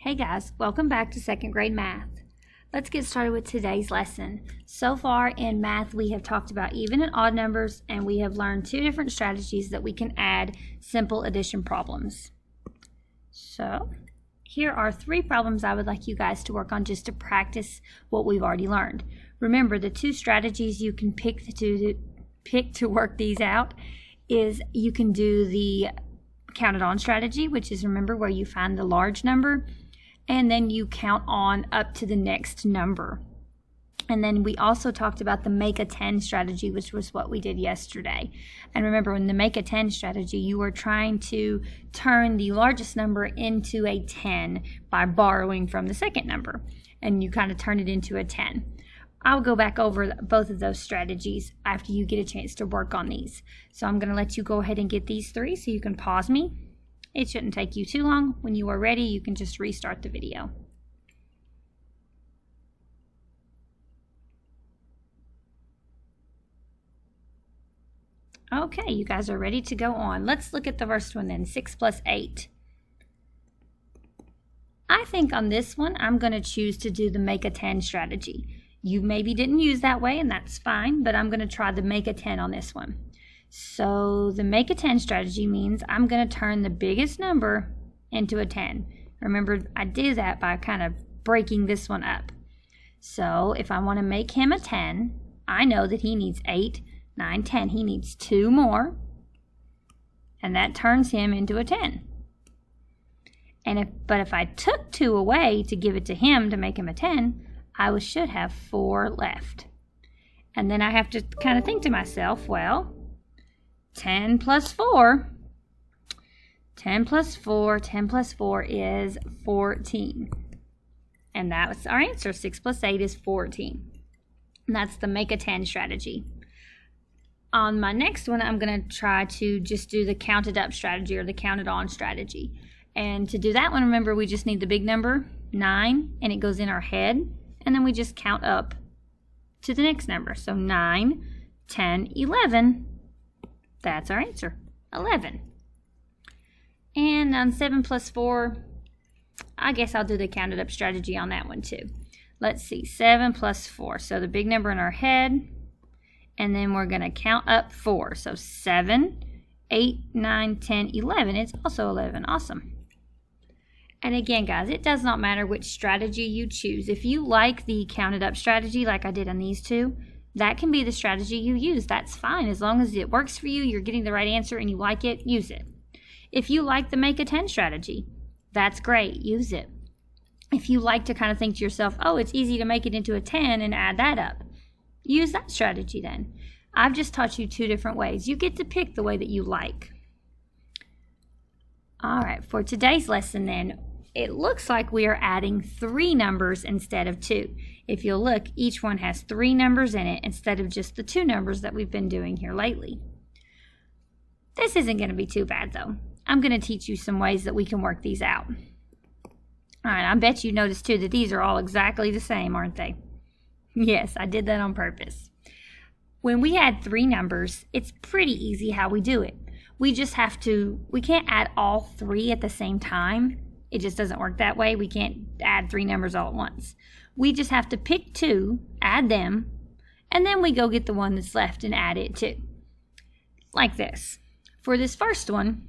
Hey guys, welcome back to second grade math. Let's get started with today's lesson. So far in math, we have talked about even and odd numbers, and we have learned two different strategies that we can add simple addition problems. So here are three problems I would like you guys to work on just to practice what we've already learned. Remember, the two strategies you can pick to work these out is you can do the counted on strategy, which is, remember, where you find the large number and then you count on up to the next number. And then we also talked about the make a 10 strategy, which was what we did yesterday. And remember, in the make a 10 strategy, you are trying to turn the largest number into a 10 by borrowing from the second number, and you kind of turn it into a 10. I'll go back over both of those strategies after you get a chance to work on these. So I'm going to let you go ahead and get these three so you can pause me. It shouldn't take you too long. When you are ready, you can just restart the video. Okay, you guys are ready to go on. Let's look at the first one then, 6 plus 8. I think on this one, I'm going to choose to do the make a 10 strategy. You maybe didn't use that way, and that's fine, but I'm going to try the make a 10 on this one. So the make a 10 strategy means I'm going to turn the biggest number into a 10. Remember, I do that by kind of breaking this one up. So if I want to make him a 10, I know that he needs 8, 9, 10. He needs 2 more, and that turns him into a 10. But if I took 2 away to give it to him to make him a 10, I should have 4 left. And then I have to kind of think to myself, well, 10 plus 4 is 14. And that's our answer. 6 plus 8 is 14. And that's the make a 10 strategy. On my next one, I'm going to try to just do the counted up strategy or the counted on strategy. And to do that one, remember, we just need the big number, 9, and it goes in our head. And then we just count up to the next number. So 9, 10, 11. That's our answer, 11. And on 7 plus 4, I guess I'll do the counted up strategy on that one too. Let's see, 7 plus 4. So the big number in our head, and then we're going to count up 4. So 7, 8, 9, 10, 11. It's also 11. Awesome. And again, guys, it does not matter which strategy you choose. If you like the counted up strategy like I did on these two, that can be the strategy you use. That's fine. As long as it works for you, you're getting the right answer and you like it, use it. If you like the make a 10 strategy, that's great. Use it. If you like to kind of think to yourself, oh, it's easy to make it into a 10 and add that up, use that strategy then. I've just taught you two different ways. You get to pick the way that you like. All right, for today's lesson then, it looks like we are adding 3 numbers instead of 2. If you'll look, each one has 3 numbers in it instead of just the 2 numbers that we've been doing here lately. This isn't going to be too bad though. I'm going to teach you some ways that we can work these out. All right, I bet you noticed too that these are all exactly the same, aren't they? Yes, I did that on purpose. When we add 3 numbers, it's pretty easy how we do it. We can't add all 3 at the same time. It just doesn't work that way. We can't add 3 numbers all at once. We just have to pick 2, add them, and then we go get the one that's left and add it too. Like this. For this first one,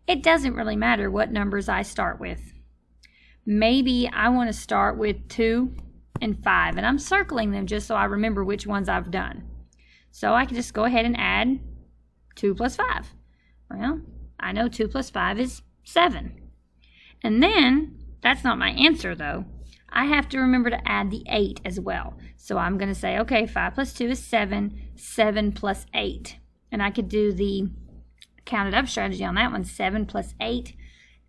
it doesn't really matter what numbers I start with. Maybe I want to start with 2 and 5, and I'm circling them just so I remember which ones I've done. So I can just go ahead and add 2 plus 5. Well, I know 2 plus 5 is 7. And then, that's not my answer though. I have to remember to add the 8 as well. So I'm going to say, okay, 5 plus 2 is 7, 7 plus 8. And I could do the counted up strategy on that one, 7 plus 8.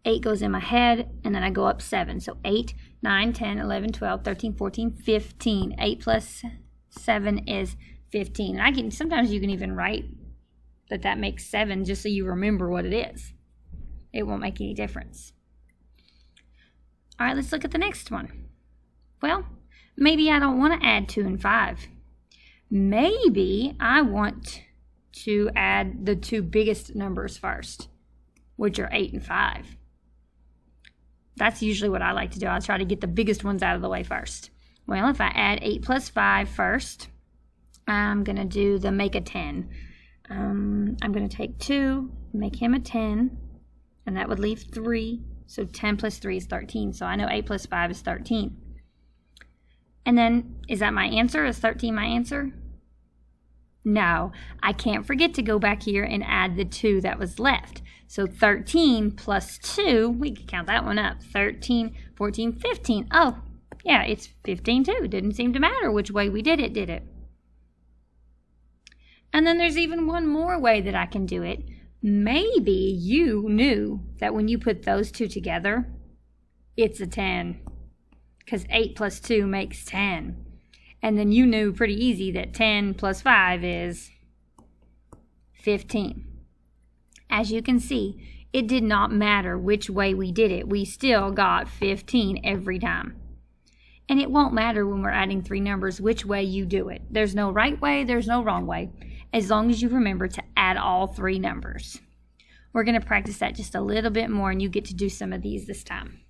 8 goes in my head, and then I go up 7. So 8, 9, 10, 11, 12, 13, 14, 15. 8 plus 7 is 15. And sometimes you can even write that makes 7 just so you remember what it is. It won't make any difference. All right, let's look at the next one. Well, maybe I don't want to add 2 and 5. Maybe I want to add the 2 biggest numbers first, which are 8 and 5. That's usually what I like to do. I'll try to get the biggest ones out of the way first. Well, if I add 8 plus 5 first, I'm going to do the make a 10. I'm going to take 2, make him a 10, and that would leave 3. So 10 plus 3 is 13. So I know 8 plus 5 is 13. And then, is that my answer? Is 13 my answer? No, I can't forget to go back here and add the 2 that was left. So 13 plus 2, we can count that one up. 13, 14, 15. Oh, yeah, it's 15 too. Didn't seem to matter which way we did it, did it? And then there's even one more way that I can do it. Maybe you knew that when you put those two together, it's a 10. Because 8 plus 2 makes 10. And then you knew pretty easy that 10 plus 5 is 15. As you can see, it did not matter which way we did it. We still got 15 every time. And it won't matter when we're adding 3 numbers which way you do it. There's no right way, there's no wrong way, as long as you remember to add all 3 numbers. We're going to practice that just a little bit more, and you get to do some of these this time.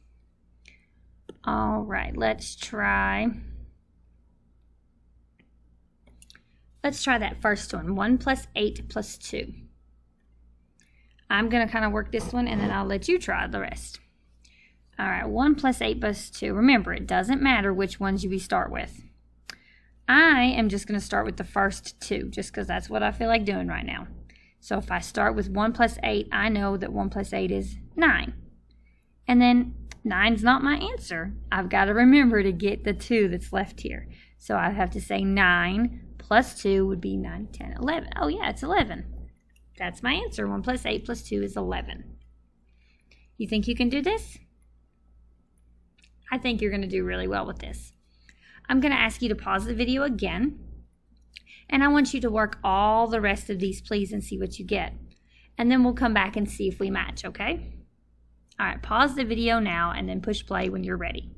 All right, let's try that first one, 1 plus 8 plus 2. I'm going to kind of work this one, and then I'll let you try the rest. All right, 1 plus 8 plus 2. Remember, it doesn't matter which ones you start with. I am just going to start with the first 2, just because that's what I feel like doing right now. So if I start with 1 plus 8, I know that 1 plus 8 is 9. And then 9's not my answer. I've got to remember to get the 2 that's left here. So I have to say 9 plus 2 would be 9, 10, 11. Oh yeah, it's 11. That's my answer. 1 plus 8 plus 2 is 11. You think you can do this? I think you're going to do really well with this. I'm going to ask you to pause the video again, and I want you to work all the rest of these, please, and see what you get. And then we'll come back and see if we match, okay? All right, pause the video now and then push play when you're ready.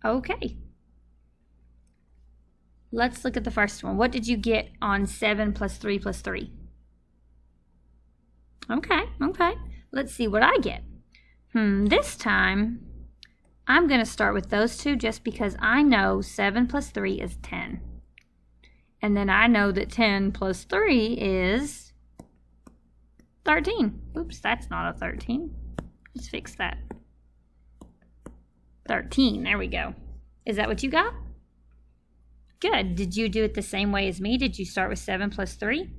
Okay. Let's look at the first one. What did you get on 7 plus 3 plus 3? Okay. Let's see what I get. This time, I'm going to start with those 2 just because I know 7 plus 3 is 10. And then I know that 10 plus 3 is 13. Oops, that's not a 13. Let's fix that. 13, there we go. Is that what you got? Good. Did you do it the same way as me? Did you start with 7 plus 3?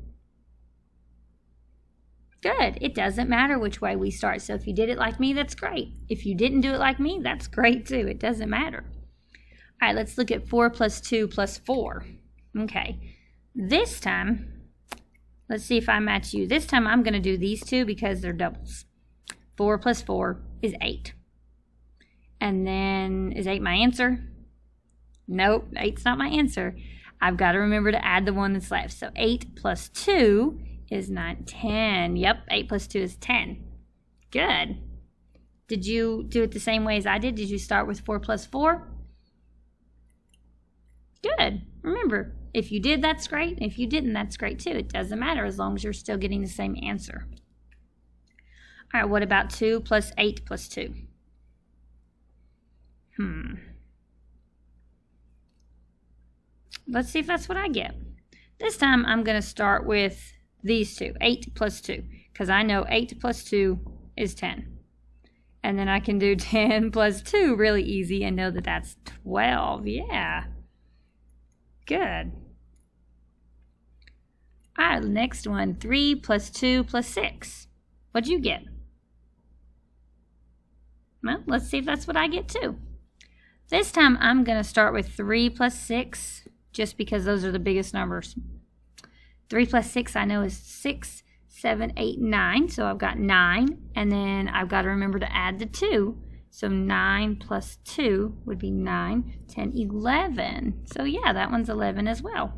Good. It doesn't matter which way we start. So if you did it like me, that's great. If you didn't do it like me, that's great too. It doesn't matter. All right, let's look at 4 plus 2 plus 4. Okay. This time, let's see if I match you. This time I'm going to do these 2 because they're doubles. 4 plus 4 is 8. And then, is 8 my answer? Nope, 8's not my answer. I've got to remember to add the one that's left. So 8 plus 2 is 9, 10. Yep, 8 plus 2 is 10. Good. Did you do it the same way as I did? Did you start with 4 plus 4? Good. Remember, if you did, that's great. If you didn't, that's great too. It doesn't matter as long as you're still getting the same answer. All right, what about 2 plus 8 plus 2? Let's see if that's what I get. This time I'm going to start with these 2, 8 plus 2, because I know 8 plus 2 is 10. And then I can do 10 plus 2 really easy and know that that's 12. Yeah. Good. All right, next one, 3 plus 2 plus 6. What'd you get? Well, let's see if that's what I get too. This time I'm going to start with 3 plus 6, just because those are the biggest numbers. 3 plus 6 I know is 6, 7, 8, 9. So I've got 9. And then I've got to remember to add the 2. So 9 plus 2 would be 9, 10, 11. So yeah, that one's 11 as well.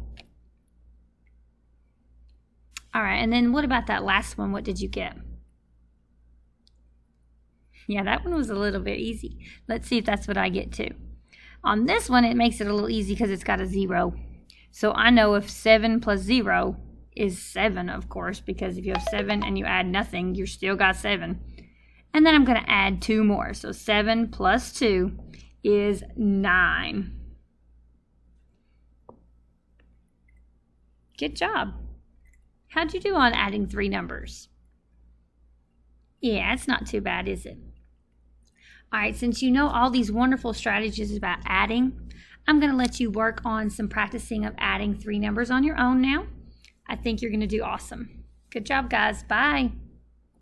All right, and then what about that last one? What did you get? Yeah, that one was a little bit easy. Let's see if that's what I get too. On this one, it makes it a little easy because it's got a 0. So I know if 7 plus 0 is 7, of course, because if you have 7 and you add nothing, you still got 7. And then I'm going to add 2 more. So 7 plus 2 is 9. Good job. How'd you do on adding 3 numbers? Yeah, it's not too bad, is it? All right, since you know all these wonderful strategies about adding, I'm going to let you work on some practicing of adding 3 numbers on your own now. I think you're going to do awesome. Good job, guys. Bye.